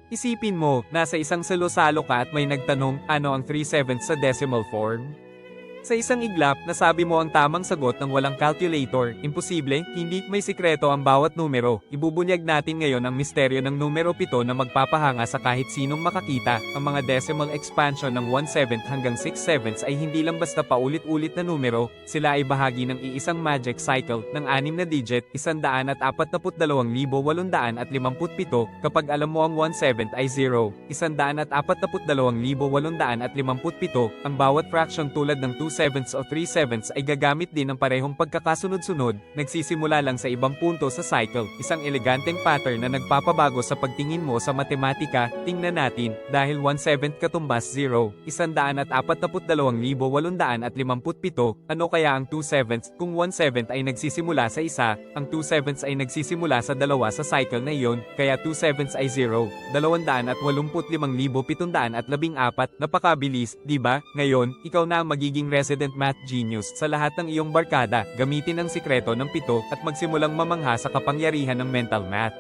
Isipin mo, nasa isang salo-salo ka at may nagtanong, ano ang 3/7 sa decimal form? Sa isang iglap, nasabi mo ang tamang sagot ng walang calculator. Imposible, hindi, may sikreto ang bawat numero. Ibubunyag natin ngayon ang misteryo ng numero 7 na magpapahanga sa kahit sinong makakita. Ang mga decimal expansion ng 1/7 hanggang 6/7 ay hindi lang basta paulit-ulit na numero, sila ay bahagi ng iisang magic cycle ng 6 na digit, 142,857. Kapag alam mo ang 1/7 ay 0, 142,857, ang bawat fraction tulad ng 2/7 o 3/7 ay gagamit din ng parehong pagkakasunod-sunod, nagsisimula lang sa ibang punto sa cycle, isang eleganteng pattern na nagpapabago sa pagtingin mo sa matematika. Tingnan natin, dahil 1/7 katumbas 0, 142,857, ano kaya ang 2/7? Kung 1/7 ay nagsisimula sa isa, ang 2/7 ay nagsisimula sa dalawa sa cycle na iyon, kaya 2/7 ay 0, 285,714. Napakabilis, di ba? Ngayon, ikaw na ang magiging resident math genius sa lahat ng iyong barkada. Gamitin ang sikreto ng 7 at magsimulang mamangha sa kapangyarihan ng mental math.